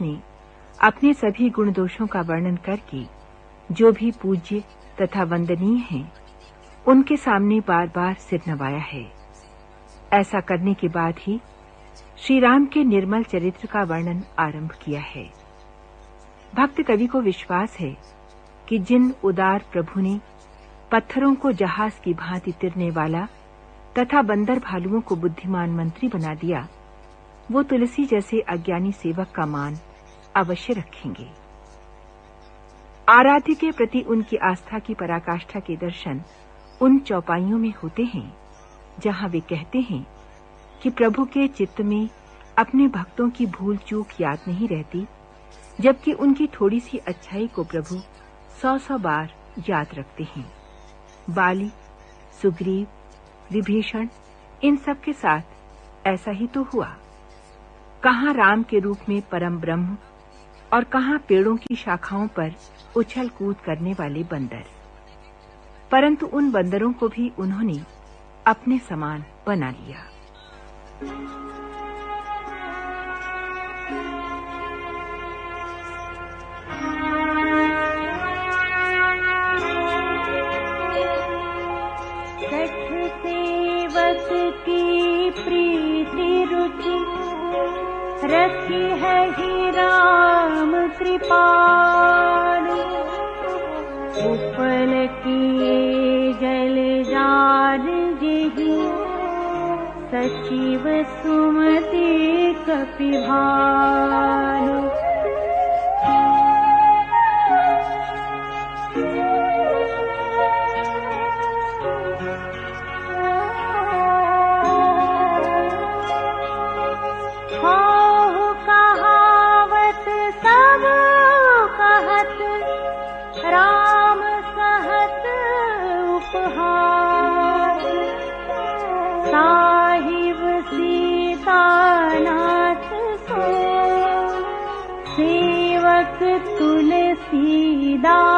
ने अपने सभी गुण दोषों का वर्णन करके जो भी पूज्य तथा वंदनीय हैं, उनके सामने बार-बार सिर नवाया है। ऐसा करने के बाद ही श्री राम के निर्मल चरित्र का वर्णन आरंभ किया है। भक्त कवि को विश्वास है कि जिन उदार प्रभु ने पत्थरों को जहाज की भांति तिरने वाला तथा बंदर भालुओं को बुद्धिमान मंत्री बना दिया, वो तुलसी जैसे अज्ञानी सेवक का मान अवश्य रखेंगे। आराध्य के प्रति उनकी आस्था की पराकाष्ठा के दर्शन उन चौपाइयों में होते हैं जहां वे कहते हैं कि प्रभु के चित्त में अपने भक्तों की भूल चूक याद नहीं रहती, जबकि उनकी थोड़ी सी अच्छाई को प्रभु 100 बार याद रखते हैं। बाली, सुग्रीव, विभीषण, इन सब के साथ ऐसा ही तो हुआ। कहां राम के रूप में परम ब्रह्म और कहां पेड़ों की शाखाओं पर उछल कूद करने वाले बंदर, परंतु उन बंदरों को भी उन्होंने अपने समान बना लिया। सेवक की प्रीति रुचि रखी है ही राम कृपाल, उपल किए जल जार जेहि सचिव सुमति कपिभाल। राम सहत उपहार, साहिब सीतानाथ सो सेवक तुलसीदास।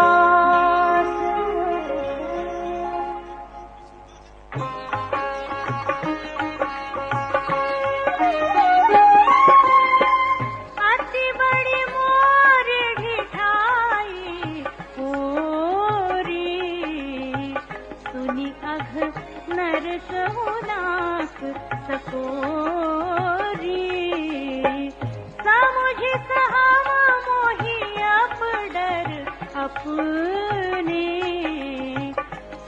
नरसहुनाक सकोरी, समुझ सहावा मोहि अपडर अपने,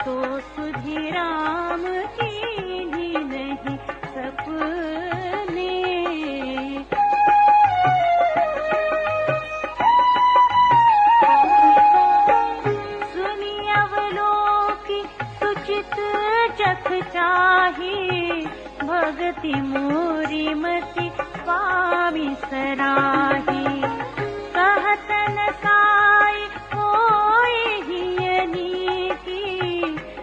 तो सुधि राम कीन्ही नहीं सपने। सुनी अवलोकी सुचित चख चाही, भगति मोरी मति स्वामी सराही। कहतन साई होय हियनी की,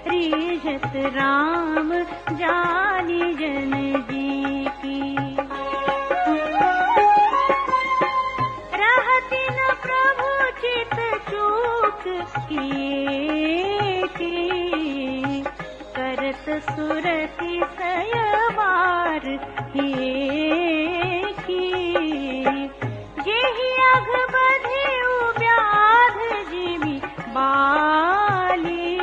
रीझत राम जानी जन जी की। रहती न प्रभु चित चूक की, करत सुरति सयवार की। जेहि अघ बधिउ व्याध जिमि बाली,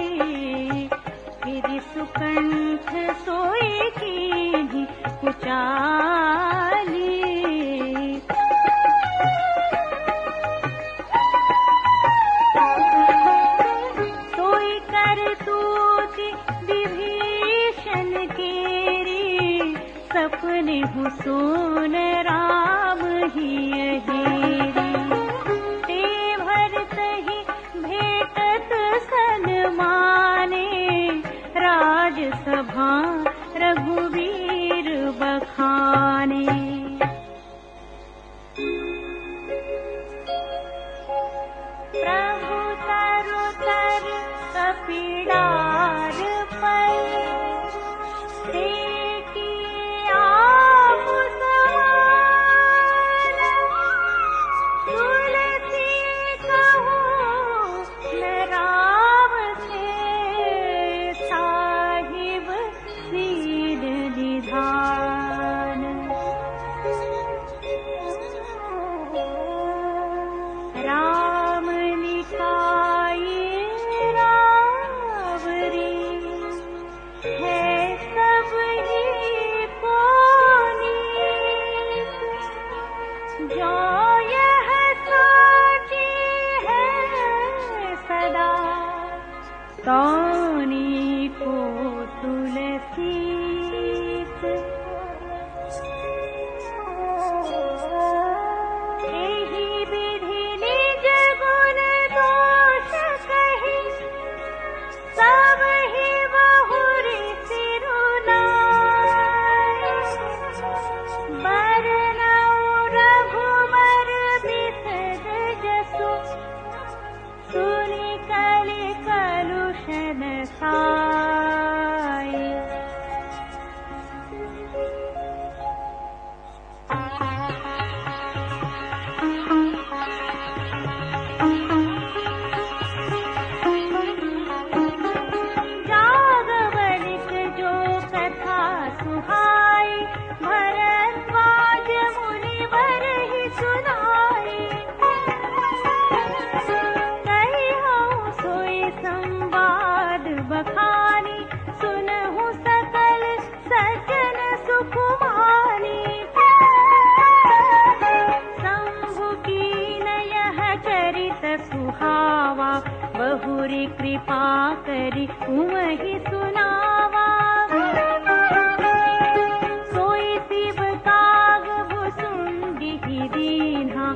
फिर सुकंठ सोई कीन्ही कुचाली। सोई करतूति विभीषण केरी, सपने हुसून राम हिय हेरी। ते भरत ही भेटत तौनी को तुलसी एही विधि निज गुण दोष कही सब ही बहुरी सिरुनाए बरनऊ रघुबर बिसद जसु सुनि कलि कलुषन साए जागवलिक जो कथा सुहाई भरद्वाज मुनिवर ही सुनाई कही हूँ सोई संवाद बखानी सुनहु सकल सज्जन सुकुमानी शंभु कीन यह चरित सुहावा बहुरी कृपा करी उमहि सुनावा सोई शिव काग भुसुंडी दीन्हा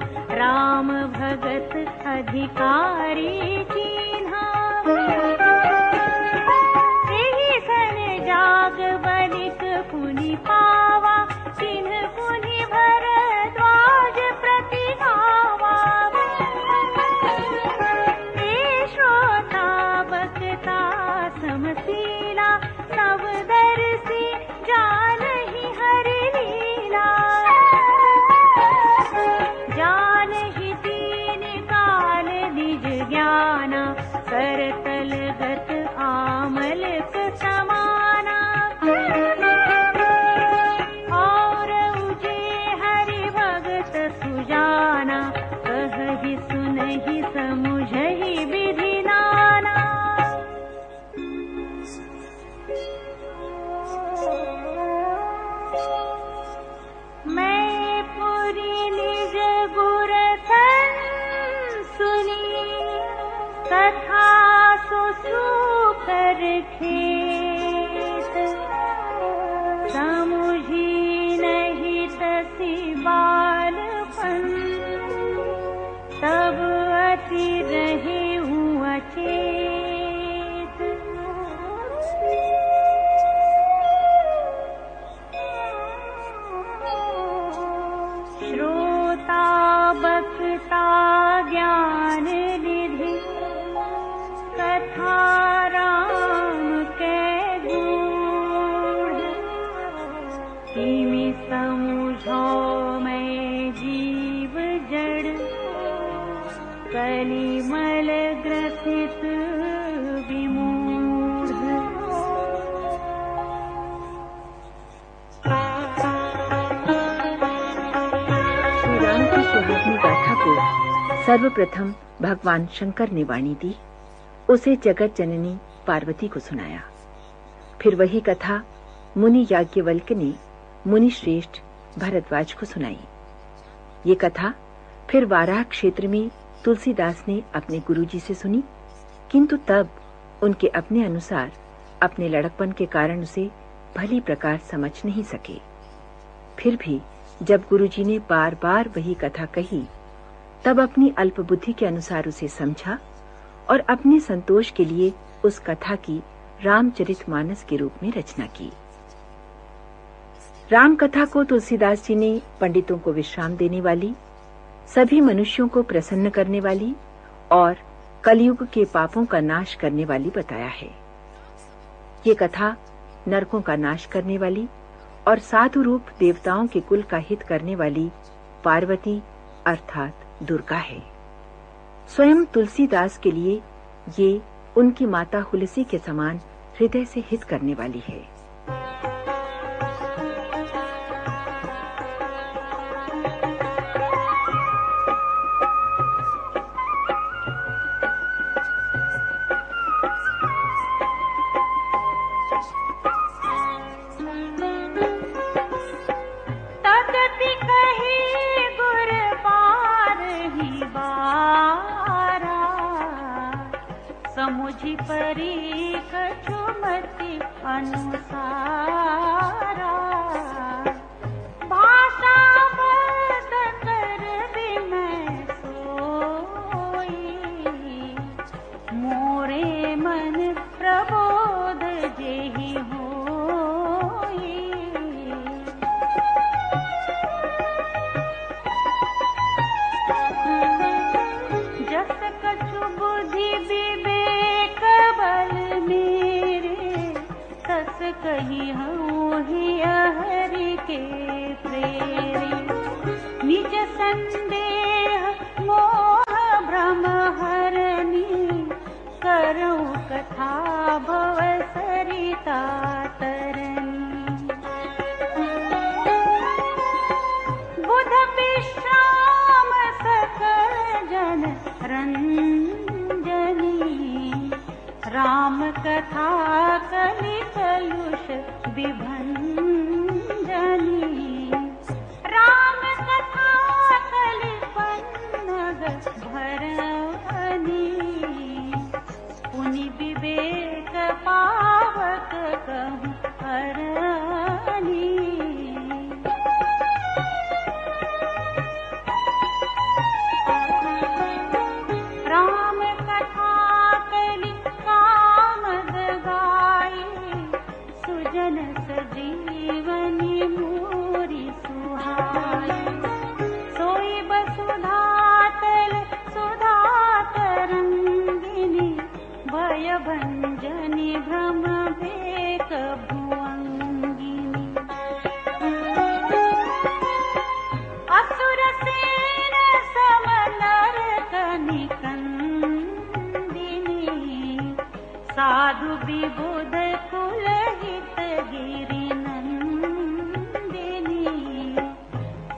राम भगत अधिकारी कीन्हा एही सन जाग बलिक पुनि पावा चिन्ह पुनि भरद्वाज प्रति गावा हे श्रोता बक्ता समशीला सब दर्शी जानहि हरि लीला जानहि तीन काल निज ज्ञाना करतल गत आमलक समाना और उजे हरि भगत सुजाना कहहि सुनहि समुझहि विधि नाना मैं पुरी निज गुर सन सुनी कथा सुसुकर खेत समुझी नहीं तसी बालपन तब अति रहे हूँ अचेत श्रोता बक्ता ज्ञान निधि कथा राम के गुण किमि समुझो मैं जीव जड़ कलिमल ग्रसित विमूढ़ श्री राम की सुहावनी गाथा को सर्वप्रथम भगवान शंकर ने वाणी दी, उसे जगत जननी पार्वती को सुनाया। फिर वही कथा मुनि याज्ञवल्क्य ने मुनि श्रेष्ठ भरद्वाज को सुनाई। ये कथा फिर वाराह क्षेत्र में तुलसीदास ने अपने गुरुजी से सुनी, किंतु तब उनके अपने अनुसार अपने लड़कपन के कारण उसे भली प्रकार समझ नहीं सके। फिर भी जब गुरुजी ने बार बार वही कथा कही, तब अपनी अल्प बुद्धि के अनुसार उसे समझा और अपने संतोष के लिए उस कथा की रामचरितमानस के रूप में रचना की। राम कथा को तुलसीदास जी ने पंडितों को विश्राम देने वाली, सभी मनुष्यों को प्रसन्न करने वाली और कलयुग के पापों का नाश करने वाली बताया है। ये कथा नरकों का नाश करने वाली और साधु रूप देवताओं के कुल का हित करने वाली पार्वती अर्थात दुर्गा है। स्वयं तुलसीदास के लिए ये उनकी माता हुलसी के समान हृदय से हित करने वाली है। समुझ मुझी परी कछुमति अनुसारा भाषा बद कर बिनय सोई मोरे मन प्रबोध जेहि होई जस कछु बुद्धि विवेक बल मेरे तस कही हूँ ही हरि के प्रेरे निज संदेह मोह भ्रम हरनी करऊँ कथा भव सरिता तरनी बुध विश्राम सकल जन रंजनी राम कथा कलि कलुष विभंजनी राम कथा कलि पन्नग भरनी पुनि विवेक पावक कहूँ हरनी राम कथा कलि कामद गाई सुजन सजीवनी मोरी सुहाई सोई बसुधा तल सुधा तरंगिनी भय भंजनी भ्रम भेक भुअंगिनी असुर सेन सम नर कनिकंदिनी साधु विबुध कुलहित गिरि नंदिनी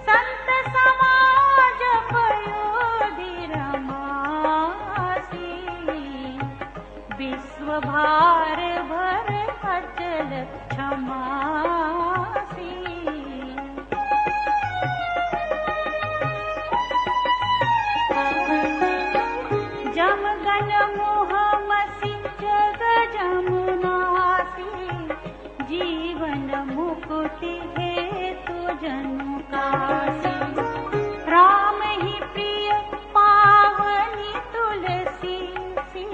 संत समाज पयोधि रमासी विश्व भार भर अचल क्षमासी जम गन मोह मसी जग जमुनासी जीवन मुक्ति हेतु जनु कासी राम ही प्रिय पावनी तुलसी सी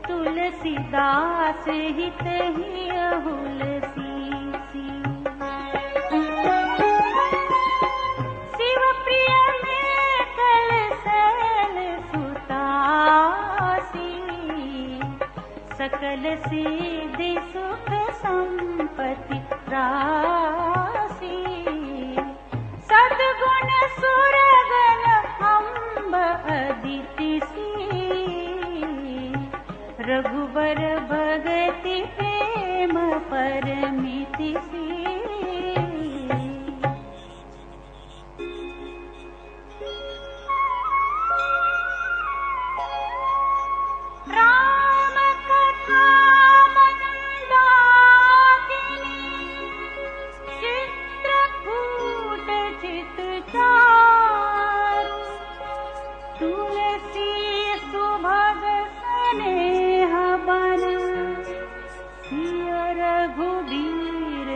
तुलसीदास हित ही हुलसी सी शिव प्रिय में कल सल सुतासी सकल सिद्धि सुख संपत्ति राशि सद्गुण सुरगण अम्ब अदिति सी रघुबर भगति प्रेम परमिति सी राम कथा मंदाकिनी चित्रकूट चित चारु तुलसी सुभग स्नेह बन सिय रघुबीर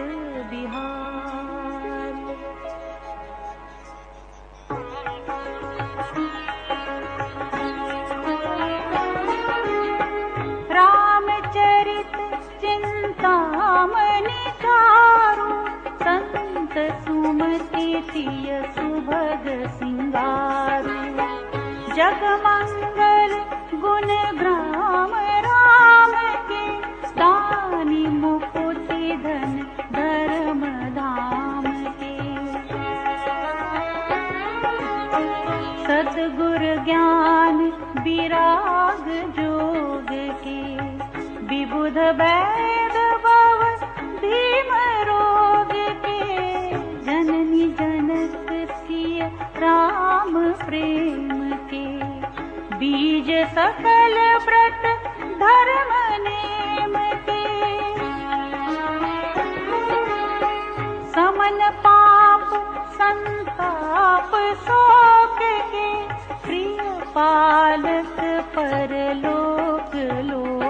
बिहार रामचरित चिंतामणि चारु संत सुमति थिय सुभग सिंगारु जगमंगल गुण ग्राम राम के दानी मुकुति धन धर्म धाम के सद्गुर ज्ञान विराग जोग के विबुध वैद भव भीम रोग के जननी जनक सिय राम प्रेम के बीज सकल व्रत धर्म नेम के समन पाप संताप शोक के प्रिय पालक परलोक लोक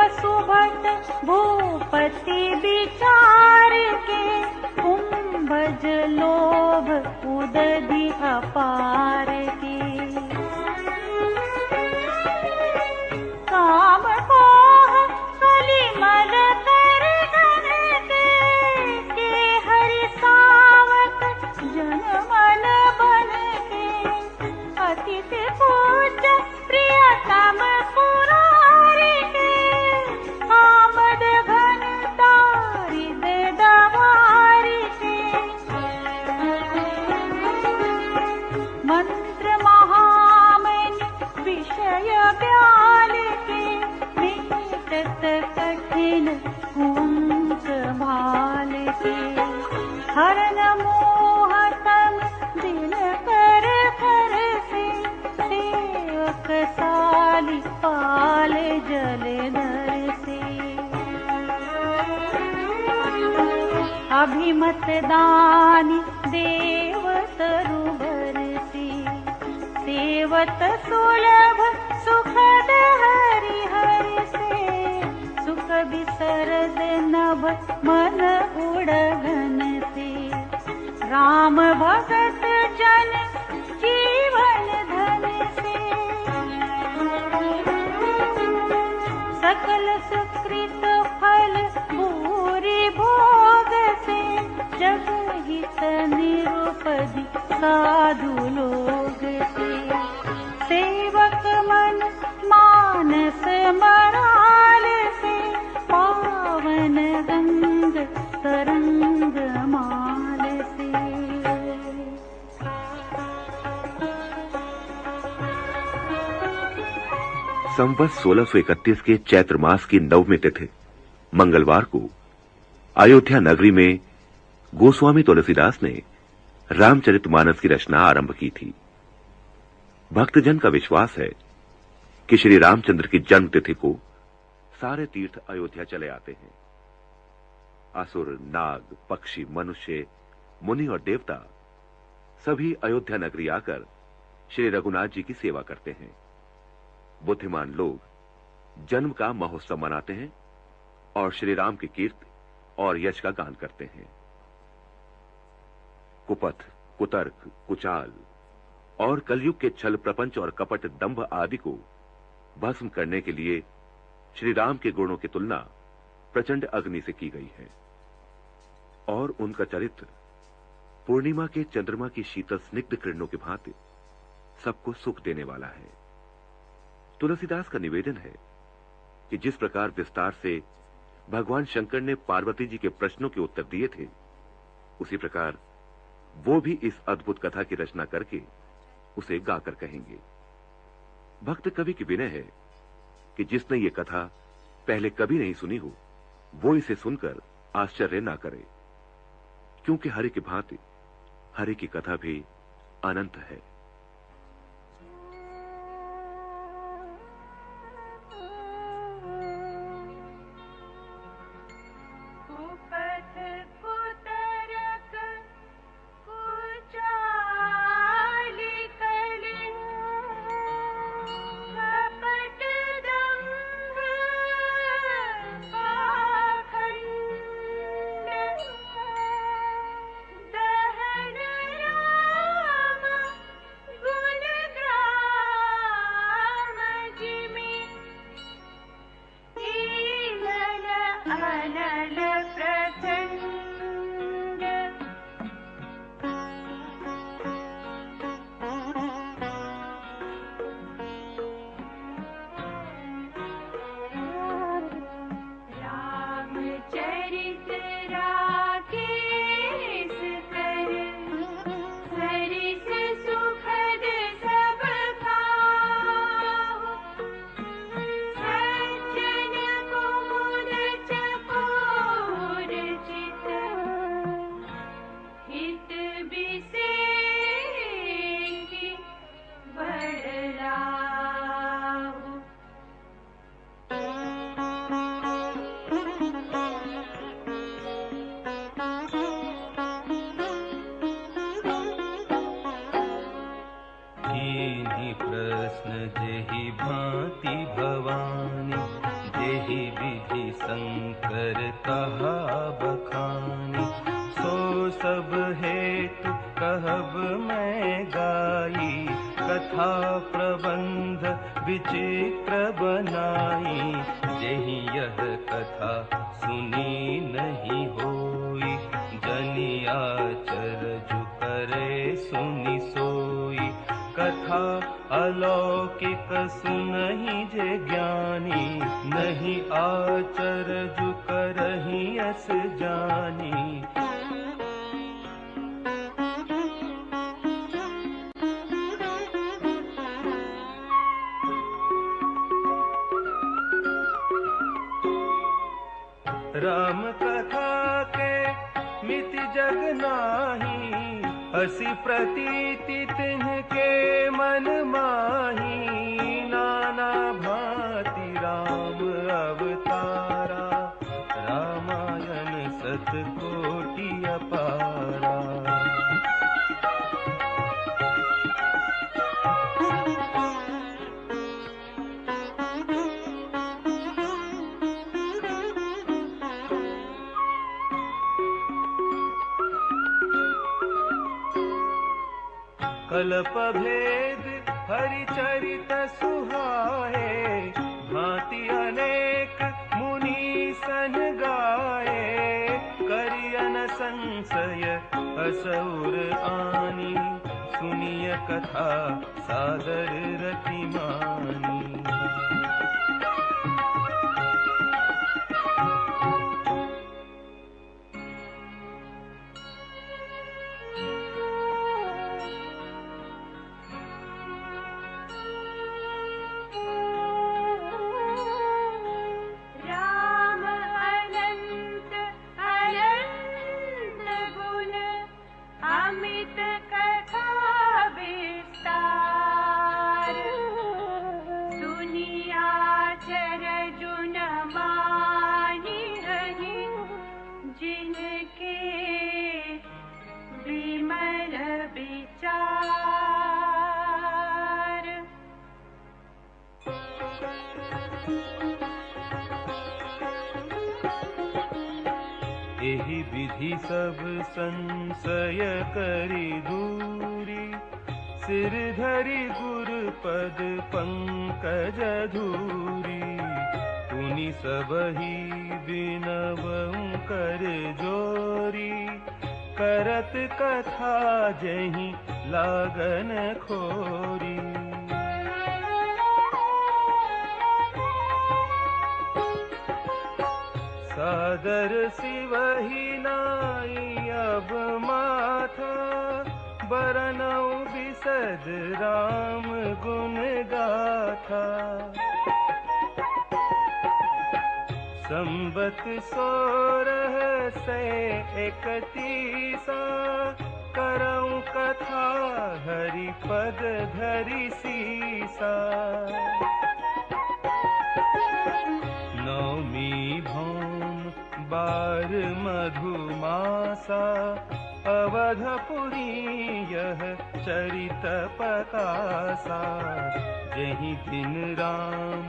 वसुभट भूपति विचार के, कुंभज लोभ उदधि अपार के। काम कोह कलिमल कर घन के हरि सावक जनमन बन के। अतिथि पूज प्रियतम पुरारी के, आमद घन दारिद दवारी के। मंत्र महामनि विषय ब्याल के, मीटत कठिन कुंक भाल के। हरन मोहतम दिन कर कर से, सेवक साली पाल जलधर से। अभिमत दानी देव तरुबर से, सेवत सुलभ सुखद हरि हरि से। सुख बिसरद नभ मन उड़गन से, राम भगत जन जीवन धन से। सकल सुकृत फल पूरी भोग से, जग हित निरुपधि साधु लोग से। सेवक मन मानस मराल से, पावन गंग तरंग माल से। संवत 1631 के चैत्र मास की 9वीं तिथि मंगलवार को अयोध्या नगरी में गोस्वामी तुलसीदास ने रामचरितमानस की रचना आरंभ की थी। भक्तजन का विश्वास है कि श्री रामचंद्र की जन्म तिथि को सारे तीर्थ अयोध्या चले आते हैं। असुर, नाग, पक्षी, मनुष्य, मुनि और देवता सभी अयोध्या नगरी आकर श्री रघुनाथ जी की सेवा करते हैं। बुद्धिमान लोग जन्म का महोत्सव मनाते हैं और श्री राम के कीर्ति और यश का गान करते हैं। कुपथ, कुतर्क, कुचाल और कलयुग के छल प्रपंच और कपट दंभ आदि को भस्म करने के लिए श्री राम के गुणों की तुलना प्रचंड अग्नि से की गई है और उनका चरित्र पूर्णिमा के चंद्रमा की शीतल स्निग्ध किरणों की भांति सबको सुख देने वाला है। तुलसीदास का निवेदन है कि जिस प्रकार विस्तार से भगवान शंकर ने पार्वती जी के प्रश्नों के उत्तर दिए थे, उसी प्रकार वो भी इस अद्भुत कथा की रचना करके उसे गाकर कहेंगे। भक्त कवि की विनय है कि जिसने ये कथा पहले कभी नहीं सुनी हो, वो इसे सुनकर आश्चर्य ना करे, क्योंकि हरि की भांति हरि की कथा भी अनंत है। प्रश्न जेहि भांति भवानी यही विधि शंकर कहा बखानी, सो सब हेतु कहब मैं गाई, कथा प्रबंध विचित्र बनाई, जेहि यह कथा सुनी नहीं होई, जनियाचर जो करे सुनी सोई, कथा अलौकिक सुनहि जे ज्ञानी, नहीं आचर जो करहि अस जानी। राम कथा के मिति जग नाही, हसी प्रतीति तिनके मन माही, नाना भांति राम अवतारा, रामायण सतकोटि अपारा। कल्प भेद हरिचरित सुहाए, भांति अनेक मुनि सन गाए, करियन संशय असुर आनी, सुनिय कथा सादर रति मानी। एहि विधि सब संशय करि दूरी, सिर धरि गुरु पद पंकज धूरी, पुनि सबहि बिनवउ कर जोरी, करत कथा जहि लागन खोरी। सादर सिवहि नाई अब माथा, बरनऊ बिसद राम गुण गाथा। संबत 1631 करऊं कथा, हरि पद धरि सीसा। नवमी भौम बार मधुमासा, अवधपुरी यह चरित प्रकाशा। जहि दिन राम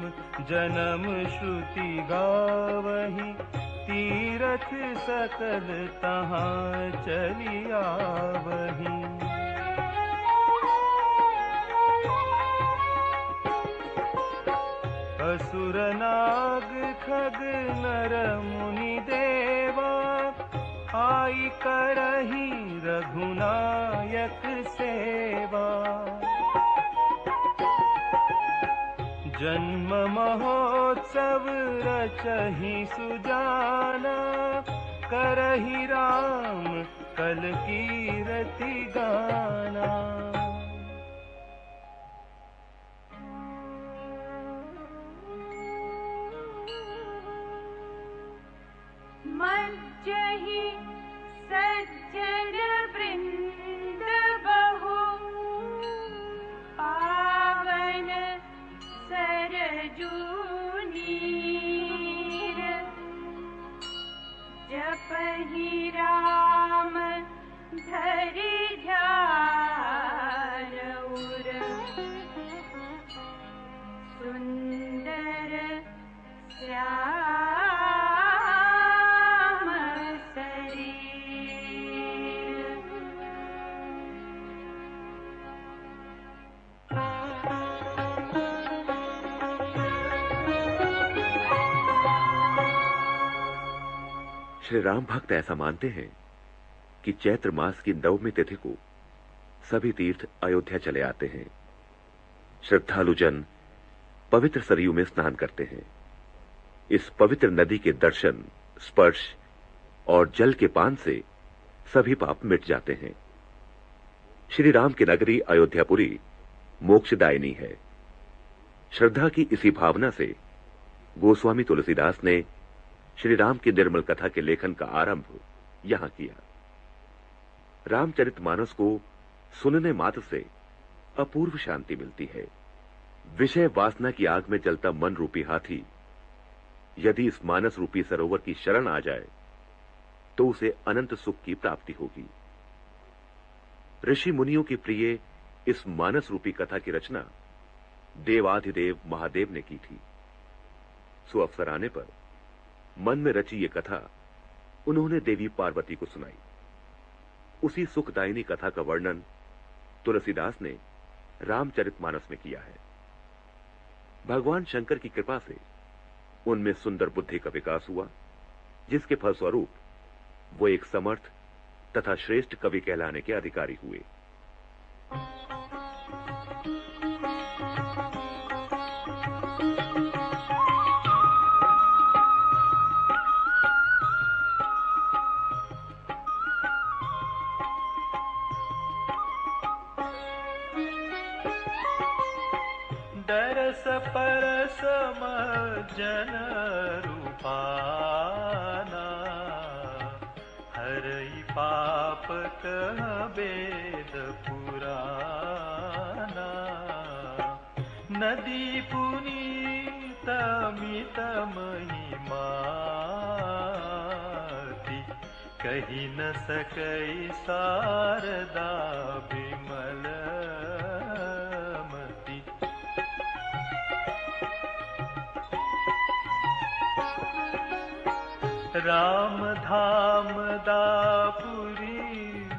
जन्म श्रुति गावही, तीरथ सकल तहाँ चली आवही। असुर नाग खग नर मुनि देवा, आई करही रघुनायक सेवा। जन्म महोत्सव रचहि सुजाना, करहि राम कल कीरति गाना। मज्जहि सज्जन वृंद बहु, पावन सरजू नीर। जपहि राम धरि ध्यान उर, सुंदर श्याम श्री राम भक्त ऐसा मानते हैं कि चैत्र मास की नवमी तिथि को सभी तीर्थ अयोध्या चले आते हैं। श्रद्धालु जन पवित्र सरयू में स्नान करते हैं। इस पवित्र नदी के दर्शन, स्पर्श और जल के पान से सभी पाप मिट जाते हैं। श्री राम की नगरी अयोध्यापुरी मोक्षदायिनी है। श्रद्धा की इसी भावना से गोस्वामी तुलसीदास ने श्री राम की निर्मल कथा के लेखन का आरंभ यहां किया। रामचरितमानस को सुनने मात्र से अपूर्व शांति मिलती है। विषय वासना की आग में जलता मन रूपी हाथी यदि इस मानस रूपी सरोवर की शरण आ जाए तो उसे अनंत सुख की प्राप्ति होगी। ऋषि मुनियों की प्रिय इस मानस रूपी कथा की रचना देवाधिदेव महादेव ने की थी। सो अवसर आने पर मन में रची ये कथा उन्होंने देवी पार्वती को सुनाई। उसी सुखदायिनी कथा का वर्णन तुलसीदास ने रामचरितमानस में किया है। भगवान शंकर की कृपा से उनमें सुंदर बुद्धि का विकास हुआ, जिसके फलस्वरूप वो एक समर्थ तथा श्रेष्ठ कवि कहलाने के अधिकारी हुए। दरस परस जन रूपाना, हरई पाप कह वेद पुराना। नदी पुनीत मित महिमा, कही न सकई शारदा विमल। राम धाम दापुरी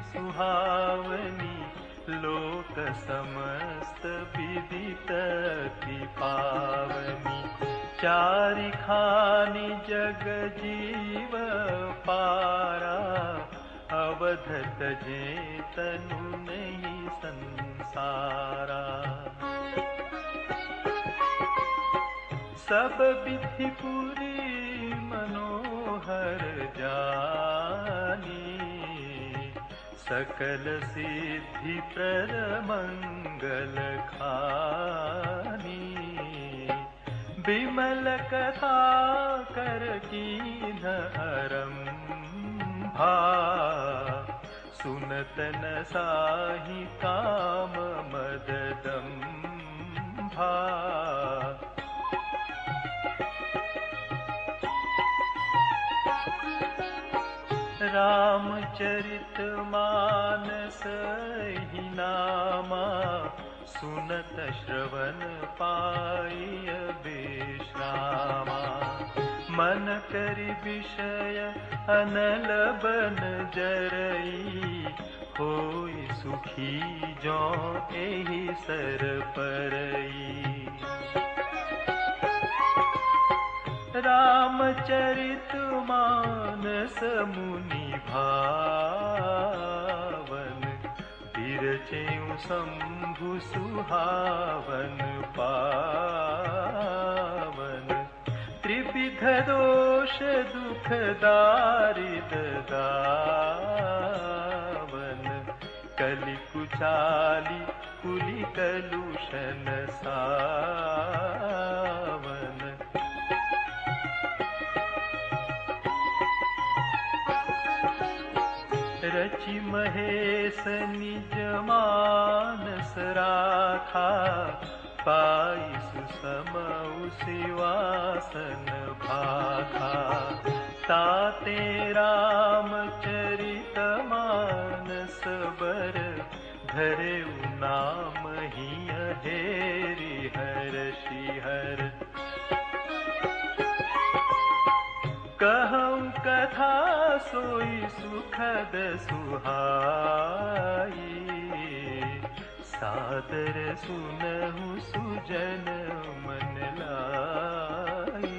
सुहावनी, लोक समस्त विदित की पावनी। चारि खानी जग जीव पारा, अवध तजे तनु नहीं संसारा। सब विधि पूरी मनोहर जानी, सकल सिद्धि प्रद मंगल खानी। विमल कथा कर कीन आरंभा, सुनत न साहि काम मद दंभा। रामचरित मानस ही नामा, सुनत श्रवण पाय विश्रामा। मन करि विषय अनल बन जरई, होई सुखी जो एहि सर परई। रामचरित मानस मुनि भावन, बिरचेउ शंभु सुहावन पावन। त्रिविध दोष दुख दारिद दावन, कलि कुचाली कुलि कलुषन सावन। रचि महेश निज मानस राखा, पाई सुसमउ सिवासन भाखा। ताते रामचरित मानस बर, धरेउ नाम ही हेरि हर्षि हर। कहूँ कथा सोई सुखद सुहाई, सादर सुनहु सुजन मन लाई।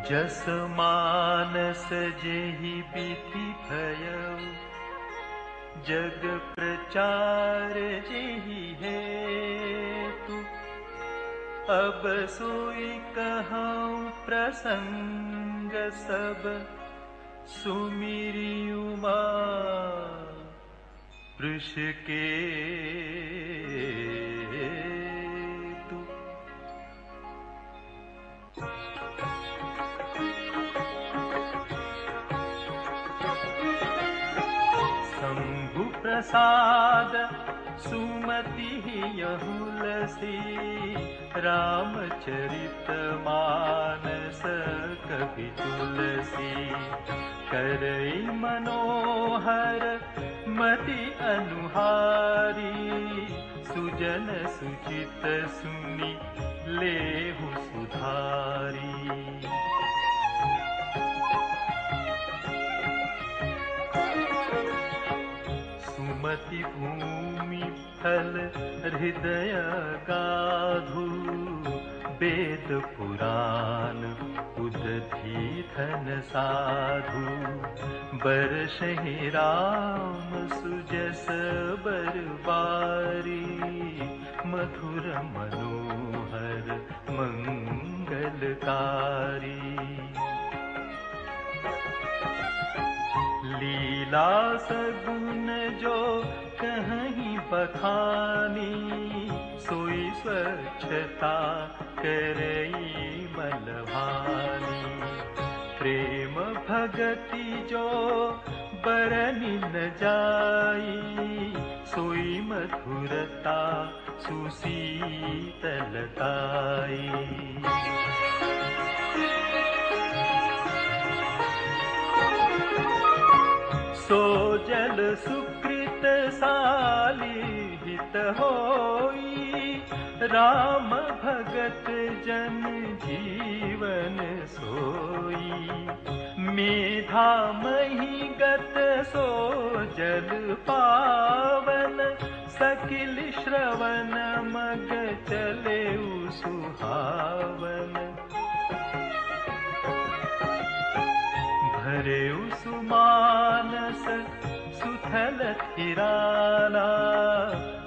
जस मानस जेहि विधि भयउ, जग प्रचार जेहि हेतु। अब सोई कहूँ प्रसंग सब, सुमिरि उमा वृष केतु। शंभु प्रसाद सुमति यहुलसी, रामचरित मानस कवि तुलसी। करई मनोहर मति अनुहारी, सुजन सुचित सुनि लेहु सुधारी। सुमति भूमि फल हृदय गाधु, वेद पुराण उदधि धन साधु। बरसहि राम सुजस बरबारी, मधुर मनोहर मंगलकारी। लीला सगुन जो कहीं बखानी, सोई स्वच्छता करई मलभानी। प्रेम भगति जो बरनि न जाई, सोई मधुरता सुशीतलताई। सो जल सुकृत साली हित होई, राम भगत जन जीवन सोई। मेधा मही गत सो जल पावन, सकिल श्रवण मग चले सुहावन। भरे सुमानस सुथल थिराना,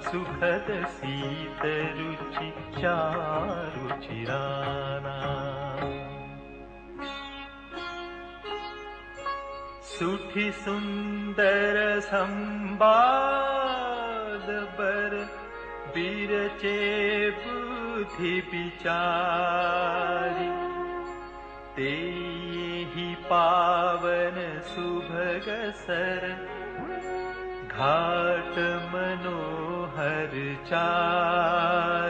सुखद शीत रुचि चारु चिराना। सुठि सुंदर संवाद बर, बिरचे बुद्धि विचारी। तेहि पावन सुभग सर, घाट मनोहर चारि।